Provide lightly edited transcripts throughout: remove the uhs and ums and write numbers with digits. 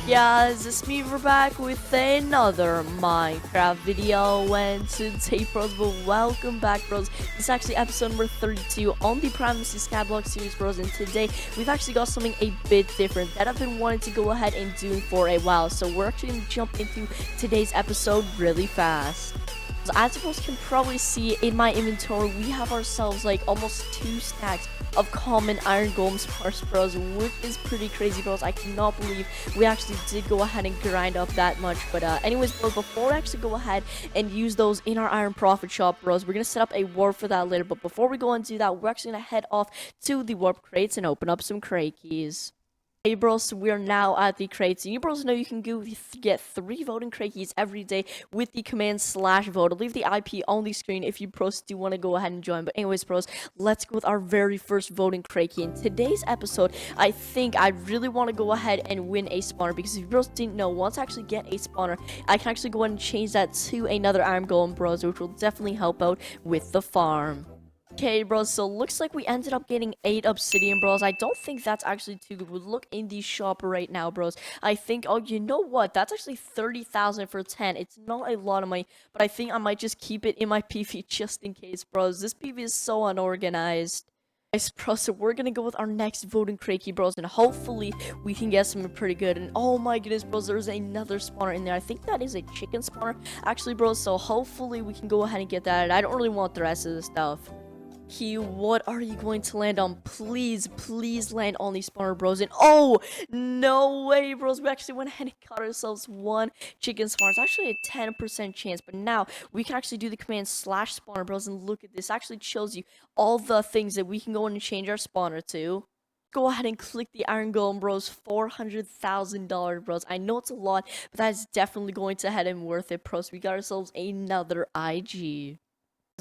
Guys, it's me, we're back with another Minecraft video, and today, bros, but welcome back, bros. This is actually episode number 32 on the PrimeMC Skyblock series, bros, and today we've actually got something a bit different that I've been wanting to go ahead and do for a while, so we're actually going to jump into today's episode really fast. As you guys can probably see in my inventory, we have ourselves like almost 2 stacks of common iron golem spars, bros, which is pretty crazy, bros. I cannot believe we actually did go ahead and grind up that much. But anyways, bros, before we actually go ahead and use those in our iron profit shop, bros, we're gonna set up a warp for that later. But before we go and do that, we're actually gonna head off to the warp crates and open up some crate keys. Hey bros, so we are now at the crates, and you bros know you can get 3 voting crate keys every day with the command /vote. I'll leave the IP on the screen if you bros do want to go ahead and join. But anyways, bros, let's go with our very first voting crate key. In today's episode, I think I really want to go ahead and win a spawner, because if you bros didn't know, once I actually get a spawner, I can actually go ahead and change that to another iron golem, bros, which will definitely help out with the farm. Okay, bros, so looks like we ended up getting 8 obsidian, bros. I don't think that's actually too good. We'll look in the shop right now, bros. I think, oh, you know what? That's actually 30,000 for 10. It's not a lot of money, but I think I might just keep it in my PV just in case, bros. This PV is so unorganized. Nice, bros, so we're gonna go with our next voting crate key, bros, and hopefully we can get something pretty good. And oh my goodness, bros, there's another spawner in there. I think that is a chicken spawner, actually, bros, so hopefully we can go ahead and get that. I don't really want the rest of the stuff. Key, what are you going to land on? Please land on these spawner, bros. And oh, no way, bros, we actually went ahead and got ourselves 1 chicken spawner. It's actually a 10% chance, but now we can actually do the command /spawner, bros, and look at this. It actually shows you all the things that we can go in and change our spawner to. Go ahead and click the iron golem, bros. $400,000, bros. I know it's a lot, but that is definitely going to head and worth it, bros. We got ourselves another IG.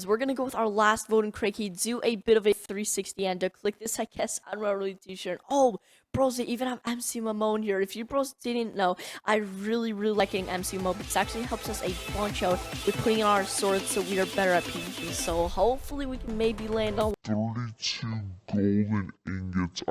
We're gonna go with our last voting crate key, do a bit of a 360 and click this, I guess. I'm not really too sure. Oh, bros, they even have MC Mamone here. If you bros didn't know, I really like getting MC Mamone, because it actually helps us a bunch out with putting on our swords so we are better at PvP. So hopefully we can maybe land on 32 golden ingots.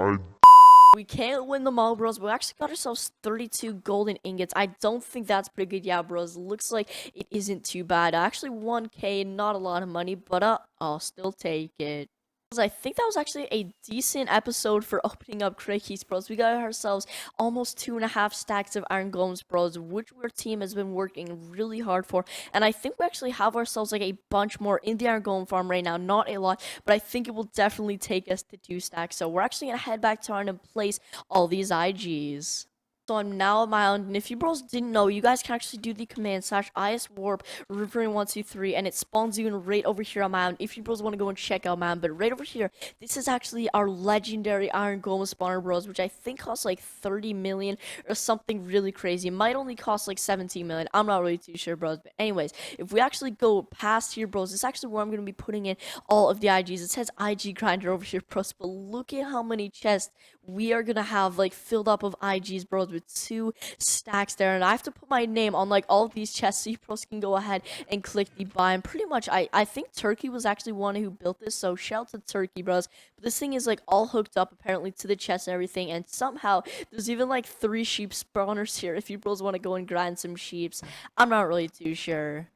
We can't win them all, bros, but we actually got ourselves 32 golden ingots. I don't think that's pretty good. Yeah, bros, looks like it isn't too bad. Actually, 1K, not a lot of money, but I'll still take it. I think that was actually a decent episode for opening up crate keys, bros. We got ourselves almost 2.5 stacks of iron golems, bros, which our team has been working really hard for. And I think we actually have ourselves like a bunch more in the iron golem farm right now. Not a lot, but I think it will definitely take us to 2 stacks. So we're actually gonna head back to our and place all these IGs. So I'm now at my own, and if you bros didn't know, you guys can actually do the command /iswarp Riverrain123, and it spawns you in right over here on my own. If you bros want to go and check out my own, but right over here, this is actually our legendary iron golem spawner, bros, which I think costs like 30 million or something really crazy. It might only cost like 17 million. I'm not really too sure, bros. But anyways, if we actually go past here, bros, this is actually where I'm going to be putting in all of the IGs. It says IG grinder over here, bros, but look at how many chests we are going to have like filled up of IGs, bros, with 2 stacks there. And I have to put my name on like all of these chests, so you bros can go ahead and click the buy. And pretty much I think Turkey was actually one who built this, so shout out to Turkey, bros. But this thing is like all hooked up apparently to the chest and everything, and somehow there's even like 3 sheep spawners here if you bros want to go and grind some sheeps. I'm not really too sure.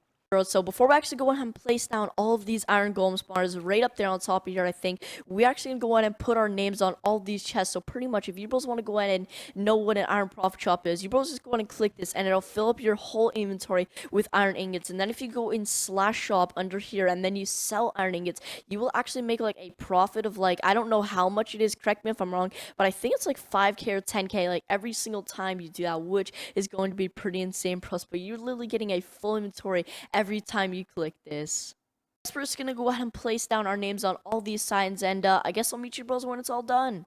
So before we actually go ahead and place down all of these iron golem spawners right up there on top of here, I think we actually gonna go ahead and put our names on all these chests. So pretty much if you bros want to go ahead and know what an iron profit shop is, you bros just go ahead and click this, and it'll fill up your whole inventory with iron ingots. And then if you go in /shop under here and then you sell iron ingots, you will actually make like a profit of like, I don't know how much it is, correct me if I'm wrong, but I think it's like 5K or 10K like every single time you do that, which is going to be pretty insane, plus. But you're literally getting a full inventory every time you click this. We're just gonna go ahead and place down our names on all these signs, and I guess I'll meet you bros when it's all done.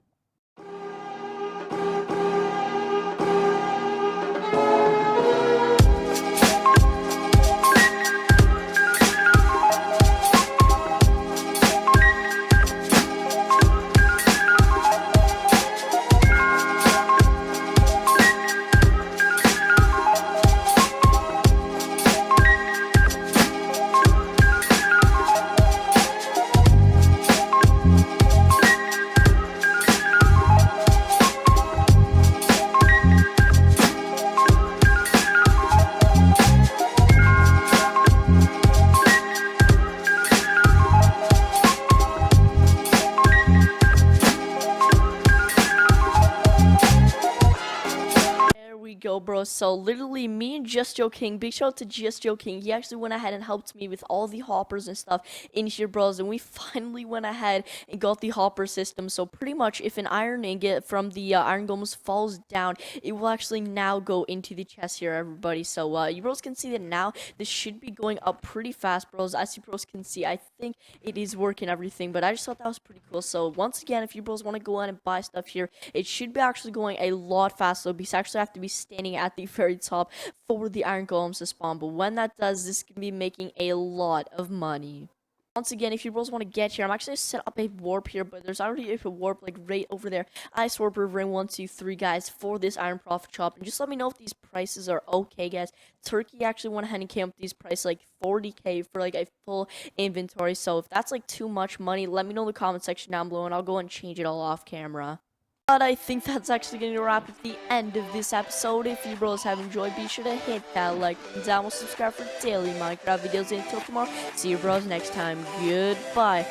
bros. So literally me and Just Joe King, big shout out to Just Joe King. He actually went ahead and helped me with all the hoppers and stuff in here, bros. And we finally went ahead and got the hopper system. So pretty much if an iron ingot from the iron golems falls down, it will actually now go into the chest here, everybody. So you bros can see that now this should be going up pretty fast, bros. As you bros can see, I think it is working everything, but I just thought that was pretty cool. So once again, if you bros want to go on and buy stuff here, it should be actually going a lot faster, because you actually have to be standing at the very top for the iron golems to spawn. But when that does, this can be making a lot of money. Once again, if you bros want to get here, I'm actually going to set up a warp here, but there's already a warp like right over there. Ice warp Riverrain123, guys, for this iron profit shop. And just let me know if these prices are okay, guys. Turkey actually went ahead and came up with these prices like 40k for like a full inventory. So if that's like too much money, let me know in the comment section down below, and I'll go and change it all off camera. But I think that's actually going to wrap up the end of this episode. If you bros have enjoyed, be sure to hit that like button down, subscribe for daily Minecraft videos. Until tomorrow, see you bros next time. Goodbye.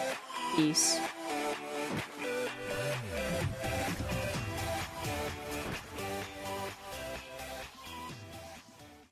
Peace.